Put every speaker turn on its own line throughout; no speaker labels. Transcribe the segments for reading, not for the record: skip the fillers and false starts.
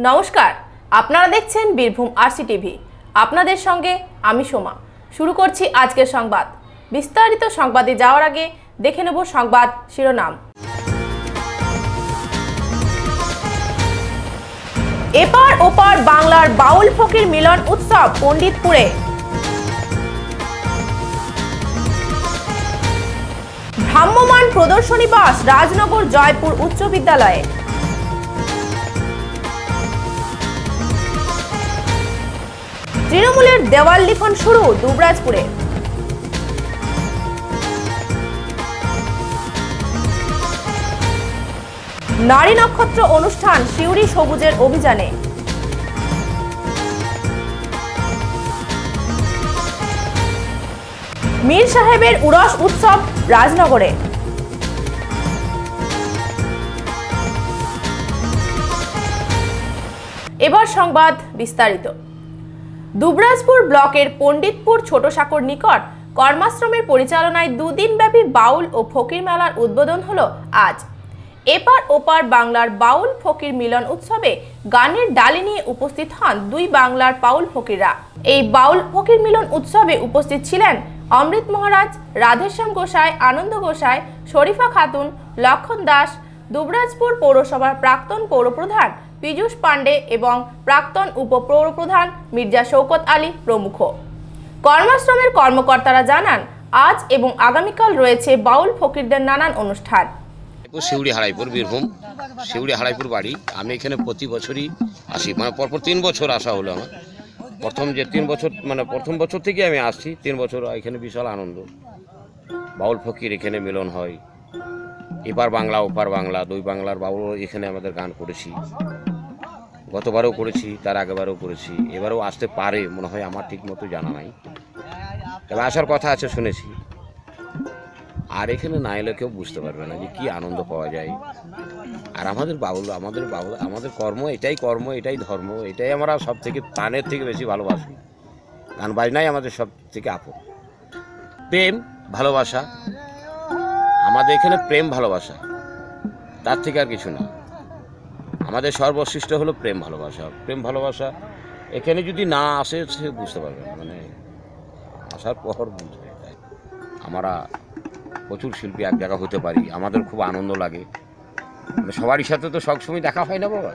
নমস্কার, আপনারা দেখছেন বীরভূম আরসি টিভি। আপনাদের সঙ্গে আমি সোমা। শুরু করছি আজকের সংবাদ। বিস্তারিত সংবাদে যাওয়ার আগে দেখে নেব সংবাদ শিরোনাম। এপার ওপার বাংলার বাউল ফকির মিলন উৎসব পণ্ডিতপুরে। ভ্রাম্যমাণ প্রদর্শনী বাস রাজনগর জয়পুর উচ্চ বিদ্যালয়ে। তৃণমূলের দেওয়াল লিখন শুরু দুবরাজপুরে। নারী নক্ষত্র অনুষ্ঠান সিউড়ি সবুজের অভিযানে। মীর সাহেবের উরস উৎসব রাজনগরে। এবার সংবাদ বিস্তারিত। দুবরাজপুর ব্লকের পণ্ডিতপুর ছোট সাঁকোর নিকট কর্মাশ্রমের পরিচালনায় দুদিনব্যাপী বাউল ও ফকির মেলার উদ্বোধন হলো আজ। এপার ওপার বাংলার বাউল ফকির মিলন উৎসবে গানের ডালি নিয়ে উপস্থিত হন দুই বাংলার বাউল ফকিররা। এই বাউল ফকির মিলন উৎসবে উপস্থিত ছিলেন অমৃত মহারাজ, রাধেশ্যাম গোসাই, আনন্দ গোসাই, শরীফা খাতুন, লক্ষণ দাস, দুবরাজপুর পৌরসভার প্রাক্তন পৌরপ্রধান পীযূষ পাণ্ডে এবং প্রাক্তন উপপৌরপ্রধান মির্জা শওকত আলী প্রমুখ। কর্মাশ্রমের কর্মকর্তারা জানান, আজ এবং আগামীকাল রয়েছে বাউল ফকিরদের নানান অনুষ্ঠান।
শিউড়ি হারাইপুর, বীরভূম শিউড়ি হারাইপুর বাড়ি। আমি এখানে প্রতি বছরই আসি, মানে পরপর 3 বছর আসা হলো আমার। প্রথম বছর থেকে আমি আসছি, 3 বছর। এখানে বিশাল আনন্দ, বাউল ফকির এখানে মিলন হয়। এপার বাংলা ওপার বাংলা, দুই বাংলার বাউল এখানে আমাদের গান করেছি। গতবারও করেছি, তার আগেবারও করেছি, এবারও আসতে পারে মনে হয়, আমার ঠিক মতো জানা নাই, তবে আসার কথা আছে শুনেছি। আর এখানে না এলে কেউ বুঝতে পারবে না যে কী আনন্দ পাওয়া যায়। আর আমাদের বাউল আমাদের কর্ম, এটাই ধর্ম, এটাই আমরা সব থেকে প্রাণের থেকে বেশি ভালোবাসি। গান বাজনাই আমাদের সব থেকে আপন। প্রেম ভালোবাসা, আমাদের এখানে প্রেম ভালোবাসা, তার থেকে আর কিছু না। আমাদের সর্বশ্রেষ্ঠ হলো প্রেম ভালোবাসা। এখানে যদি না আসে সে বুঝতে পারবে না, মানে আসার পর বুঝবে। আমরা প্রচুর শিল্পী এক জায়গা হতে পারি, আমাদের খুব আনন্দ লাগে। মানে সবারই সাথে তো সবসময় দেখা হয় না বাবা।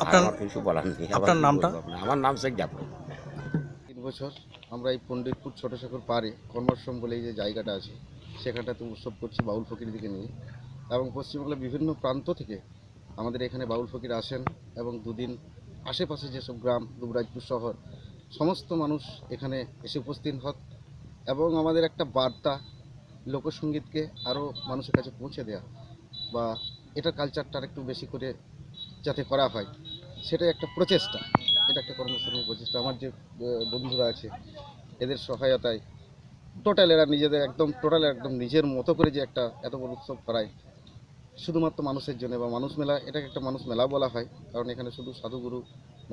আপনার কিছু বলার নেই। আপনার নামটা? আমার নাম শেখ জাফর।
3 বছর আমরা এই পণ্ডিতপুর ছোট সাঁকোর পাড়ে কর্মাশ্রম বলে যে জায়গাটা আছে, সেখানটাতে উৎসব করছি বাউল ফকিরদিকে নিয়ে। এবং পশ্চিমবাংলার বিভিন্ন প্রান্ত থেকে আমাদের এখানে বাউল ফকির আসেন এবং দুদিন আশেপাশে যেসব গ্রাম, দুবরাজপুর শহর, সমস্ত মানুষ এখানে এসে উপস্থিত হন এবং আমাদের একটা বার্তা, লোকসঙ্গীতকে আরও মানুষের কাছে পৌঁছে দেওয়া বা এটার কালচারটা একটু বেশি করে যাতে করা হয়, সেটাই একটা প্রচেষ্টা। এটা একটা কর্মশ্রমের প্রচেষ্টা। আমার যে বন্ধুরা আছে এদের সহায়তায় এরা নিজেদের একদম নিজের মতো করে যে একটা এত বড় উৎসব করায় শুধুমাত্র মানুষের জন্য, বা মানুষ মেলা, এটাকে একটা মানুষ মেলা বলা হয়, কারণ এখানে শুধু সাধুগুরু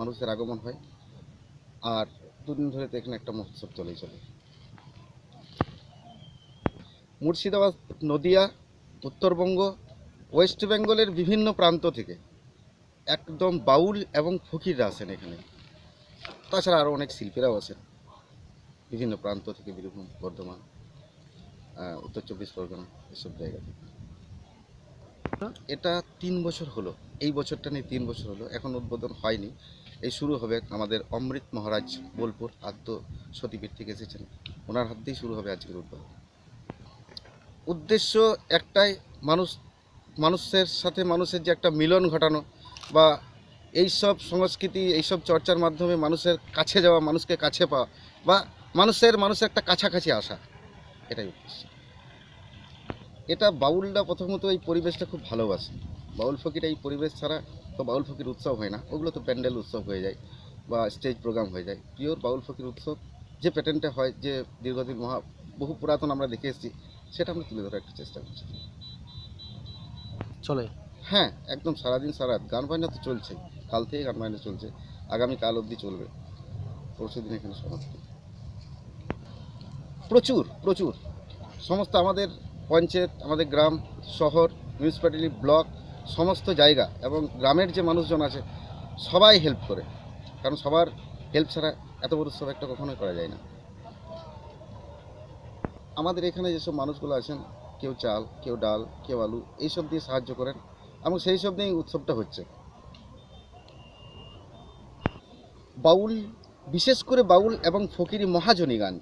মানুষের আগমন হয়। আর 2 দিন ধরে তো এখানে একটা মহোৎসব চলে। মুর্শিদাবাদ, নদিয়া, উত্তরবঙ্গ, ওয়েস্ট বেঙ্গলের বিভিন্ন প্রান্ত থেকে একদম বাউল এবং ফকিররা আসেন এখানে। তাছাড়া আরও অনেক শিল্পীরাও আসেন বিভিন্ন প্রান্ত থেকে, বীরভূম, বর্ধমান, উত্তর 24 পরগনা, এসব জায়গা থেকে। এটা 3 বছর হলো, এই বছরটা নিয়ে 3 বছর হলো, এখন উদ্বোধন হয়নি। এই শুরু হবে আমাদের অমৃত মহারাজ বোলপুর আদ্য সতীপীঠ থেকে এসেছেন, ওনার হাত দিয়েই শুরু হবে আজকের উদ্বোধন। উদ্দেশ্য একটাই, মানুষের সাথে মানুষের যে একটা মিলন ঘটানো, বা এইসব সংস্কৃতি, এইসব চর্চার মাধ্যমে মানুষের কাছে যাওয়া, মানুষকে কাছে পাওয়া, বা মানুষের একটা কাছাকাছি আসা, এটাই উদ্দেশ্য। এটা বাউলরা প্রথমত এই পরিবেশটা খুব ভালোবাসে। বাউল ফকির এই পরিবেশ ছাড়া তো বাউল ফকির উৎসব হয় না। ওগুলো তো প্যান্ডেল উৎসব হয়ে যায় বা স্টেজ প্রোগ্রাম হয়ে যায়। পিওর বাউল ফকির উৎসব যে প্যাটার্নটা হয়, যে দীর্ঘদিন বহু পুরাতন আমরা দেখে এসেছি, সেটা আমরা তুলে ধরার একটা চেষ্টা করছি।
চলে?
হ্যাঁ, একদম সারাদিন সারাত গান বাজনা তো চলছেই। কাল থেকে গান বাজনা চলছে, আগামীকাল অবধি চলবে, পরশু দিন এখানে সমাপ্তি। প্রচুর সমস্ত আমাদের পঞ্চায়েত, আমাদের গ্রাম, শহর, মিউনিসিপ্যালিটি, ব্লক, সমস্ত জায়গা এবং গ্রামের যে মানুষজন আছে সবাই হেল্প করে, কারণ সবার হেল্প ছাড়া এত বড় উৎসব একটা কখনোই করা যায় না। আমাদের এখানে যেসব মানুষগুলো আছেন, কেউ চাল, কেউ ডাল, কেউ আলু, এইসব দিয়ে সাহায্য করেন এবং সেই সব নিয়েই উৎসবটা হচ্ছে। বাউল, বিশেষ করে বাউল এবং ফকিরি মহাজনী গান,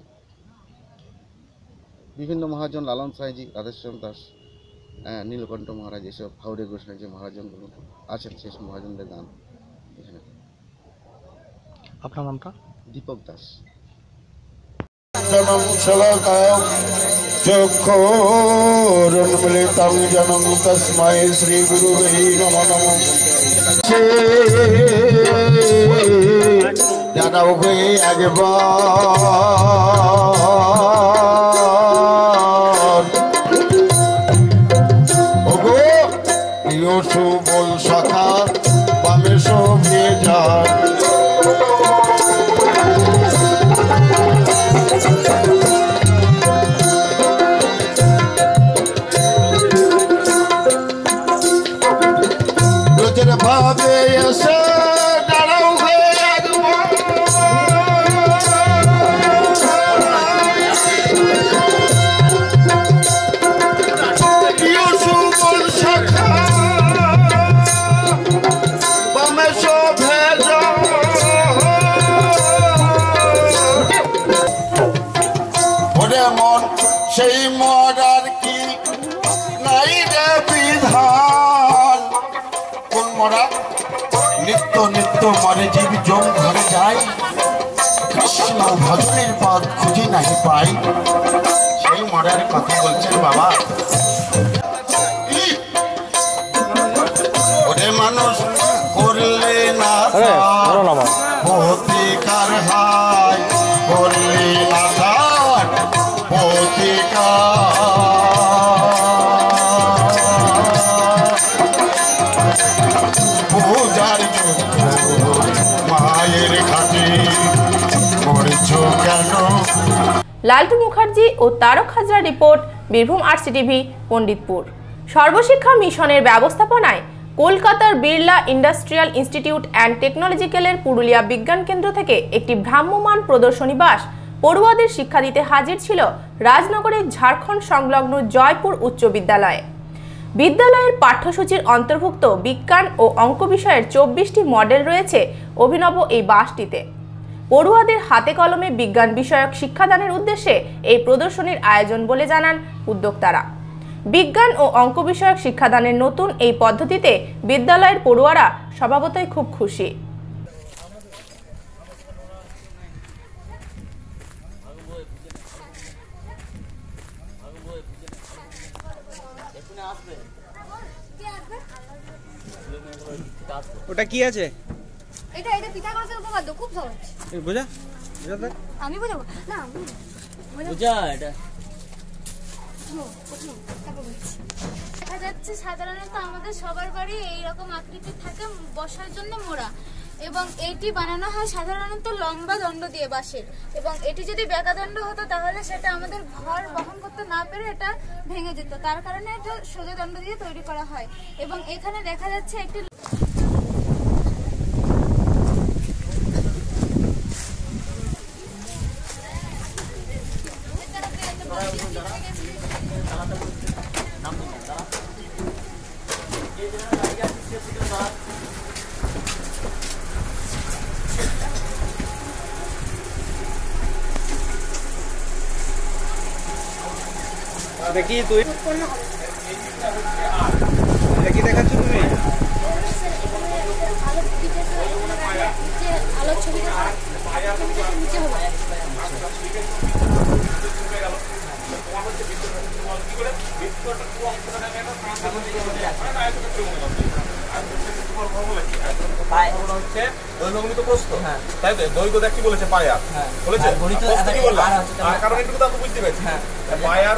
বিভিন্ন মহাজন, লালন সাঁইজি, রাধেশ্যাম দাস, নীলকণ্ঠ মহারাজ, এসব হাওড়ে গোসাই যে মহাজনগুলো আছেন সেসব মহাজনদের গান এখানে।
আপনার নামটা?
দীপক দাস।
জনম শলাকায় চক্ষুরুন্মিলিতং জনম তস্मै শ্রী গুরুবে নমঃ নমঃ। জানাও হয়ে একবার ওগো প্রিয় সুবল সখা বামে শোভে যায়। ভাবে এসে দাঁড়াও হয়ে একবার প্রিয় সুবল সখা বামে শোভে যায়। ওরে মন সেই মরার কি নাই রে বিধান, কোন মরা নিত্য নিত্য মরে জীব জম ঘরে যায়, কৃষ্ণ ভজনের পথ খুঁজে নাহি পাই। সেই মরার কথা বলছেন বাবা। ওরে মানুষ করলে না প্রতিকার হায়, করলে না তার প্রতিকার। পূজার মায়ের ঘাটে করেছো কেন?
লালটু মুখার্জি ও তারক হাজরা রিপোর্ট, বীরভূম RCTV, পণ্ডিতপুর। সর্বশিক্ষা মিশনের ব্যবস্থাপনায় কলকাতার বিড়লা ইন্ডাস্ট্রিয়াল ইনস্টিটিউট অ্যান্ড টেকনোলজিক্যালের পুরুলিয়া বিজ্ঞান কেন্দ্র থেকে একটি ভ্রাম্যমাণ প্রদর্শনী বাস পড়ুয়াদের শিক্ষা দিতে হাজির ছিল রাজনগরের ঝাড়খণ্ড সংলগ্ন জয়পুর উচ্চ বিদ্যালয়ে। বিদ্যালয়ের পাঠ্যসূচির অন্তর্ভুক্ত বিজ্ঞান ও অঙ্ক বিষয়ের 24টি মডেল রয়েছে অভিনব এই বাসটিতে। পড়ুয়াদের হাতে কলমে বিজ্ঞান বিষয়ক শিক্ষাদানের উদ্দেশ্যে এই প্রদর্শনীর আয়োজন বলে জানান উদ্যোক্তারা। বিজ্ঞান ও অঙ্ক বিষয়ক শিক্ষাদানের নতুন এই পদ্ধতিতে বিদ্যালয়ের পড়ুয়ারা স্বভাবতই খুব খুশি।
ওটা কি আছে?
এটা এটা পিথাগোরাসের উপপাদ্য, খুব সহজ।
বুঝা? বুঝা?
আমি বুঝাবো না,
বুঝা এটা।
দেখা যাচ্ছে সাধারণত আমাদের সবার বাড়ি এইরকম আকৃতি থাকে বসার জন্য মোড়া, এবং এটি বানানো হয় সাধারণত লম্বা দণ্ড দিয়ে বাঁশের, এবং এটি যদি বেঁকা দণ্ড হতো তাহলে সেটা আমাদের ভর বহন করতে না পেরে এটা ভেঙে যেত, তার কারণে এটা সোজা দণ্ড দিয়ে তৈরি করা হয়। এবং এখানে দেখা যাচ্ছে একটি
দেখি তুই দেখি দেখাচ্ছ তুমি
আলোর ছবিটা নিচে হলো।
দৈর্ঘ্যমিত প্রস্থ, তাই তো? দৈর্ঘ্য দেখ কি বলেছে, পায়ার বলেছে, প্রস্থ কি বললাম, আর কারণ এটুকু তো আমি বুঝতে পেরেছি। পায়ার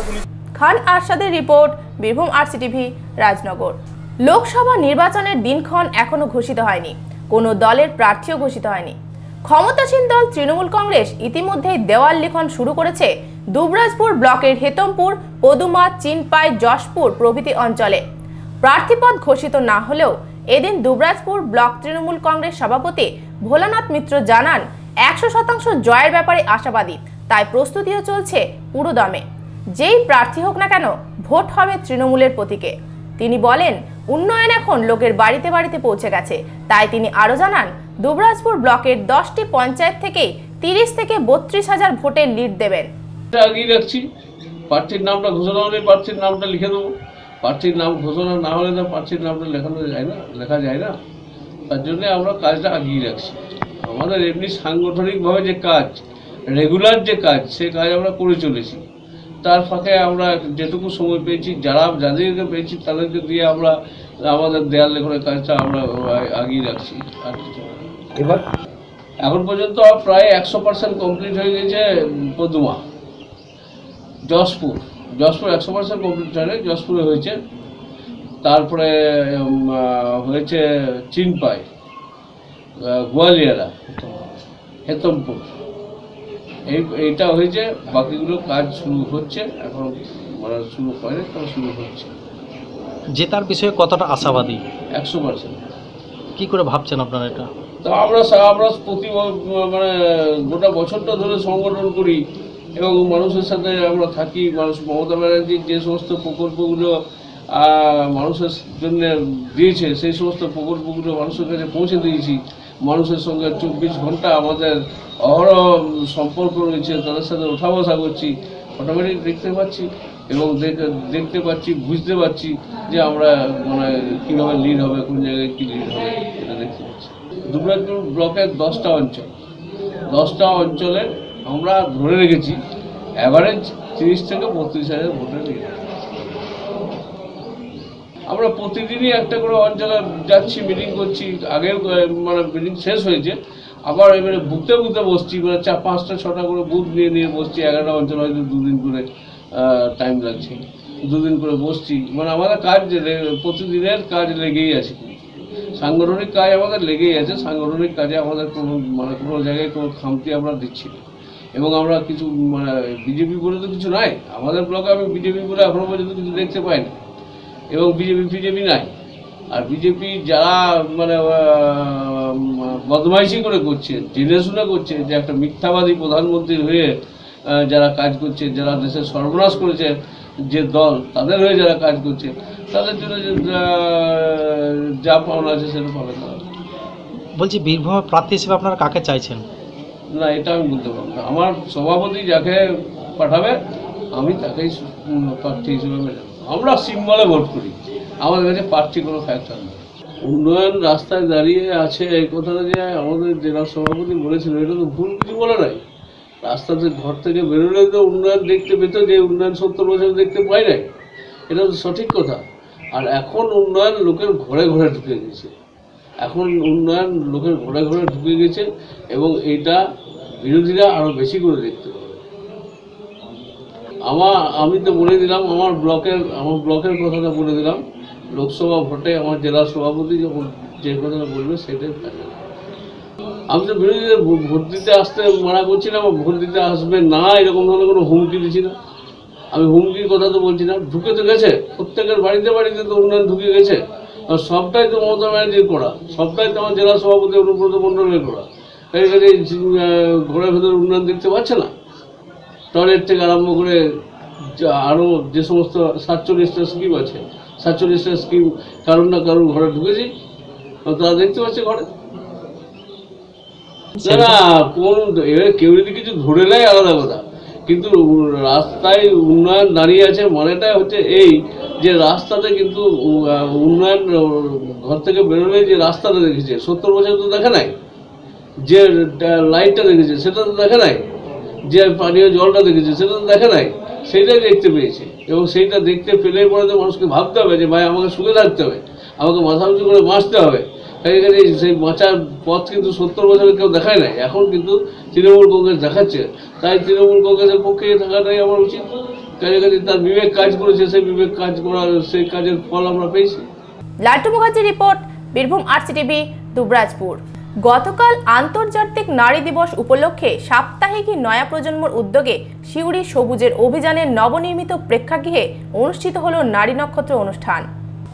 খান আরশাদের রিপোর্ট, বীরভূম RCTV, রাজনগর। লোকসভা নির্বাচনের দিনক্ষণ এখনো ঘোষিত হয়নি, কোনো দলের প্রার্থীও ঘোষিত হয়নি। ক্ষমতাসীন দল তৃণমূল কংগ্রেস ইতিমধ্যেই দেওয়াল লিখন শুরু করেছে দুবরাজপুর ব্লকের হেতমপুর, পদুমা, চিনপাই, যশপুর প্রভৃতি অঞ্চলে। প্রার্থীপদ ঘোষিত না হলেও এদিন দুবরাজপুর ব্লক তৃণমূল কংগ্রেস সভাপতি ভোলানাথ মিত্র জানান 100% জয়ের ব্যাপারে আশাবাদী, তাই প্রস্তুতিও চলছে পুরোদমে। যেই প্রার্থী হোক না কেন, ভোট হবে তৃণমূলের প্রতীকে। তিনি বলেন, উন্নয়ন এখন লোকের বাড়িতে বাড়িতে পৌঁছে গেছে। তাই তিনি আরো জানান, দুবরাজপুর ব্লকের 10টি পঞ্চায়েত থেকে 30 থেকে 32,000 ভোটের লিড দেবেন।
আগেই রাখছি, প্রার্থীর নামটা ঘোষণা হলে প্রার্থীর নামটা লিখে দেবো। প্রার্থীর নাম ঘোষণা না হলে তো প্রার্থীর নামটা লেখা যায় না। তার জন্য আমরা কাজটা আগিয়ে রাখছি। আমাদের এমনি সাংগঠনিকভাবে যে কাজ, রেগুলার যে কাজ, সে কাজ আমরা করে চলেছি। তার ফাঁকে আমরা যেটুকু সময় পেয়েছি, যাদেরকে পেয়েছি তাদেরকে দিয়ে আমরা আমাদের দেয়াল লেখনের কাজটা আমরা আগিয়ে রাখছি। আর কিছু এবার এখন পর্যন্ত প্রায় 100% কমপ্লিট হয়ে গেছে পদুমা। যশপুর 100% কমপ্লিট হয়ে যশপুরে হয়েছে। তারপরে হয়েছে চিনপাই, গোয়ালিয়ারা, হেতমপুর, এইটা হয়েছে। বাকিগুলো কাজ শুরু হচ্ছে, এখন শুরু হয়নি, তবে শুরু হচ্ছে।
জেতার বিষয়ে কতটা আশাবাদী?
100%।
কি করে ভাবছেন আপনারা এটা?
তো আমরা প্রতি গোটা বছরটা ধরে সংগঠন করি এবং মানুষের সাথে আমরা থাকি। মমতা ব্যানার্জির যে সমস্ত প্রকল্পগুলো মানুষের জন্য দিয়েছে, সেই সমস্ত প্রকল্পগুলো মানুষের কাছে পৌঁছে দিয়েছি। মানুষের সঙ্গে 24 ঘন্টা আমাদের অহরহ সম্পর্ক রয়েছে, তাদের সাথে ওঠা বসা করছি। অটোমেটিক দেখতে পাচ্ছি এবং দেখতে পাচ্ছি, বুঝতে পারছি যে আমরা কীভাবে লিড হবে, কোন জায়গায় কী লিড হবে, এটা দেখতে পাচ্ছি। দুবরাজপুর ব্লকের 10টা অঞ্চলে আমরা ধরে রেখেছি অ্যাভারেজ 30 থেকে 32,000 ভোটের লিড। আমরা প্রতিদিনই একটা করে অঞ্চলে যাচ্ছি, মিটিং করছি। আগেও মিটিং শেষ হয়েছে, আবার এবারে বুথে বসছি। 5টা-6টা করে বুথ নিয়ে বসছি। 11টা অঞ্চল হয়তো 2 দিন করে টাইম লাগছে, 2 দিন করে বসছি। আমাদের কাজ প্রতিদিনের কাজ লেগেই আছে, সাংগঠনিক কাজ আমাদের লেগেই আছে। সাংগঠনিক কাজে আমাদের কোনো জায়গায় কোনো খামতি আমরা দিচ্ছি না। এবং আমরা কিছু বিজেপি বলে তো কিছু নাই আমাদের ব্লকে। আমি বিজেপি বলে এখনো পর্যন্ত কিছু দেখতে পাই না। এবং বিজেপি নাই। আর বিজেপি যারা বদমাইশি করছে, জেনে শুনে করছে, যে একটা মিথ্যাবাদী প্রধানমন্ত্রী হয়ে যারা কাজ করছে, যারা দেশের সর্বনাশ করেছে যে দল, তাদের হয়ে যারা কাজ করছে, তাদের জন্য যা পাওনা আছে সেটা পাবে না।
বলছি, বীরভূমের প্রার্থী হিসেবে আপনারা কাকে চাইছেন?
না, এটা আমি বলতে পারবো না। আমার সভাপতি যাকে পাঠাবে আমি তাকেই প্রার্থী হিসেবে মেনে নেব। আমরা সিম্বলে ভোট করি, আমাদের কাছে প্রার্থী কোনো ফ্যাক্টর নেই। উন্নয়ন রাস্তায় দাঁড়িয়ে আছে এই কথাটা যে আমাদের জেলা সভাপতি বলেছিল, এটা তো ভুল কিছু বলে নাই। রাস্তাতে ঘর থেকে বেরোলে তো উন্নয়ন দেখতে পেত, যে উন্নয়ন 70 বছর দেখতে পাই নাই, এটা তো সঠিক কথা। আর এখন উন্নয়ন লোকের ঘরে ঘরে ঢুকে গেছে, এবং এইটা বিরোধীরা আরও বেশি করে দেখতে পাবে। আমি তো বলে দিলাম, আমার ব্লকের কথাটা বলে দিলাম। লোকসভা ভোটে আমার জেলা সভাপতি যখন যে কথাটা বলবে সেটাই ফাইনাল। আমি তো বিরোধীদের ভোট দিতে আসতে মানা করছি না, ভোট দিতে আসবে না এরকম ধরনের কোনো হুমকি দিচ্ছি না। আমি হুমকির কথা তো বলছি না। ঢুকে তো গেছে, প্রত্যেকের বাড়িতে তো উন্নয়ন ঢুকে গেছে। আর সবটাই তো মমতা ব্যানার্জির করা, সবটাই তো আমার জেলা সভাপতি অনুব্রত মণ্ডলের করা। এই ঘরের ভেতরে উন্নয়ন দেখতে পাচ্ছে না? টয়লেট থেকে আরম্ভ করে আরও যে সমস্ত 47টা স্কিম আছে, 47টা স্কিম কারণ না কারণ ঘরে ঢুকেছি, তারা দেখতে পাচ্ছে ঘরে। না, কেউ যদি কিছু ধরে নেয় আলাদা কথা, কিন্তু রাস্তায় উন্নয়ন দাঁড়িয়ে আছে মানেটা হচ্ছে এই যে রাস্তাতে কিন্তু উন্নয়ন ঘর থেকে বেরোলে যে রাস্তাটা দেখেছে 70 বছর তো দেখে নাই, যে লাইটটা দেখেছে সেটা তো দেখে নাই, যে পানীয় জলটা দেখেছে সেটা তো দেখে নাই, সেইটাই দেখতে পেয়েছে। এবং সেইটা দেখতে পেলেই পরে তো মানুষকে ভাবতে হবে যে ভাই আমাকে সুখে থাকতে হবে, আমাকে মাথা উঁচু করে বাঁচতে হবে। সেই বাঁচার পথ কিন্তু 70 বছরে কেউ দেখায় নাই, এখন কিন্তু তৃণমূল কংগ্রেস দেখাচ্ছে। তাই তৃণমূল কংগ্রেসের পক্ষে থাকাটাই আমার উচিত। কাজে তার বিবেক কাজ করেছে, সেই বিবেক কাজ করার সেই কাজের ফল আমরা পেয়েছি।
লাট্টু মুখার্জির রিপোর্ট, বীরভূম RCTV, দুবরাজপুর। গতকাল আন্তর্জাতিক নারী দিবস উপলক্ষে সাপ্তাহিক নয়া প্রজন্মর উদ্যোগে সিউড়ি সবুজের অভিযানের নবনির্মিত প্রেক্ষাগৃহে অনুষ্ঠিত হলো নারী নক্ষত্র অনুষ্ঠান।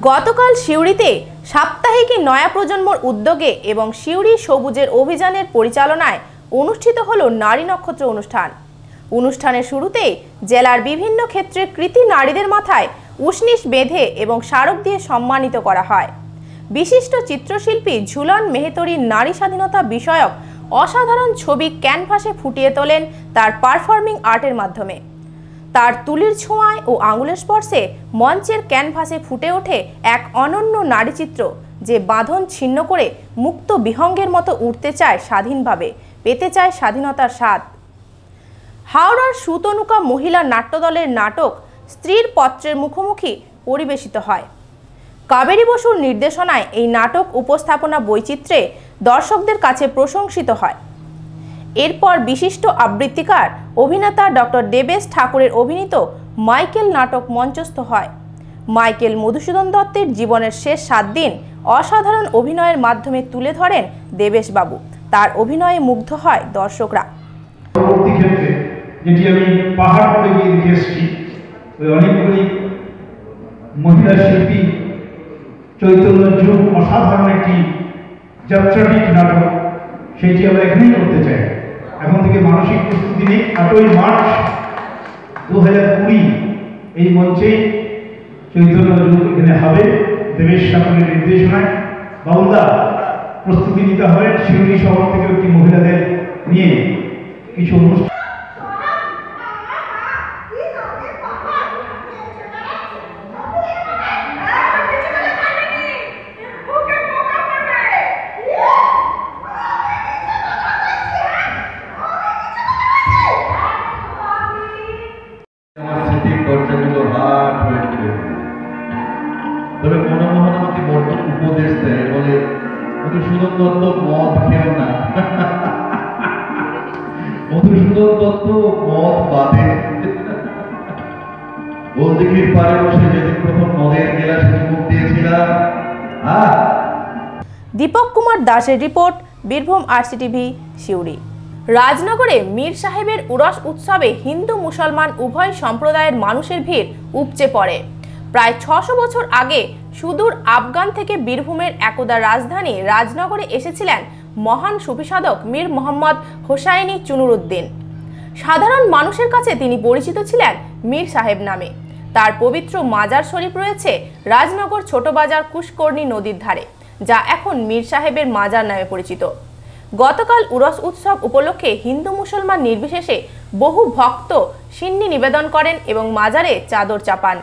গতকাল সিউড়িতে সাপ্তাহিক নয়া প্রজন্মর উদ্যোগে এবং সিউড়ি সবুজের অভিযানের পরিচালনায় অনুষ্ঠিত হলো নারী নক্ষত্র অনুষ্ঠান। অনুষ্ঠানের শুরুতেই জেলার বিভিন্ন ক্ষেত্রে কৃতি নারীদের মাথায় উষ্ণিশ বেঁধে এবং স্মারক দিয়ে সম্মানিত করা হয়। বিশিষ্ট চিত্রশিল্পী ঝুলন মেহতরির নারী স্বাধীনতা বিষয়ক অসাধারণ ছবি ক্যানভাসে ফুটিয়ে তোলেন তার পারফর্মিং আর্টের মাধ্যমে। তার তুলির ছোঁয়ায় ও আঙুলের স্পর্শে মঞ্চের ক্যানভাসে ফুটে ওঠে এক অনন্য নারী চিত্র, যে বাঁধন ছিন্ন করে মুক্ত বিহঙ্গের মতো উঠতে চায় স্বাধীনভাবে, পেতে চায় স্বাধীনতার স্বাদ। হাওড়ার সুতনুকা মহিলা নাট্যদলের নাটক স্ত্রীর পত্রের মুখোমুখি পরিবেশিত হয়। কাবেরী বসুর নির্দেশনায় এই নাটক উপস্থাপনা বৈচিত্র্যে দর্শকদের কাছে প্রশংসিত হয়। এরপর বিশিষ্ট আবৃত্তিকার অভিনেতা ডক্টর দেবেশ ঠাকুরের অভিনীত মাইকেল নাটক মঞ্চস্থ হয়। মাইকেল মধুসূদন দত্তের জীবনের শেষ 7 দিন অসাধারণ অভিনয়ের মাধ্যমে তুলে ধরেন দেবেশবাবু। তার অভিনয়ে মুগ্ধ হয় দর্শকরা।
পরবর্তী ক্ষেত্রে যেটি আমি পাহাড় পড়ে গিয়ে দেখে এসেছি, ওই অনেকগুলি মহিলা শিল্পী চৈতন্য যুগ অসাধারণ একটি যাত্রাটিক নাটক, সেটি আমরা এখানেই করতে চাই। এখন থেকে মানসিক প্রস্তুতি নিই। 8ই মার্চ 2020 এই মঞ্চেই চৈতন্য যুগ এখানে হবে দেবেশ ঠাকুরের নির্দেশনায়। বাউলদা প্রস্তুতি নিতে হবে, শিউড়ি শহর থেকে একটি মহিলাদের নিয়ে কিছু অনুষ্ঠান।
তবে মনমোহন আমাকে বড় উপদেশ দেয়, বলে মধুসূদন দত্ত মদ খেও না, মধুসূদন দত্ত মদ বাদে। গোলদিঘির পাড়ে বসে যেদিন প্রথম মদের গেলাসে চুমুক দিয়েছিলাম।
দীপক কুমার দাসের রিপোর্ট, বীরভূম আরসিটিভি, সিউড়ি। রাজনগরে মীর সাহেবের উরস উৎসবে হিন্দু মুসলমান উভয় সম্প্রদায়ের মানুষের ভিড় উপচে পড়ে। প্রায় 600 বছর আগে সুদূর আফগান থেকে বীরভূমের একদা রাজধানী রাজনগরে এসেছিলেন মহান সুফি সাধক মীর মোহাম্মদ হোসাইনি চুনুরুদ্দিন। সাধারণ মানুষের কাছে তিনি পরিচিত ছিলেন মীর সাহেব নামে। তার পবিত্র মাজার শরীফ রয়েছে রাজনগর ছোট বাজার কুশকর্ণী নদীর ধারে, যা এখন মীর সাহেবের মাজার নামে পরিচিত। গতকাল উরস উৎসব উপলক্ষে হিন্দু মুসলমান নির্বিশেষে বহু ভক্ত সিন্নি নিবেদন করেন এবং মাজারে চাদর চাপান।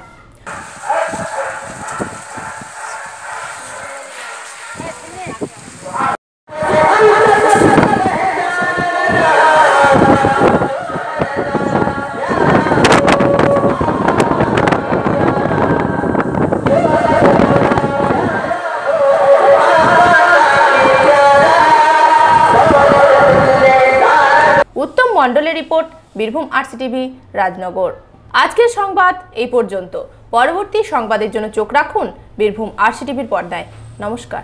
উত্তম মণ্ডলের রিপোর্ট, বীরভূম আরসিটিভি, রাজনগর। আজকের সংবাদ এই পর্যন্ত। পরবর্তী সংবাদের জন্য চোখ রাখুন বীরভূম আরসিটিভির পর্দায়। নমস্কার।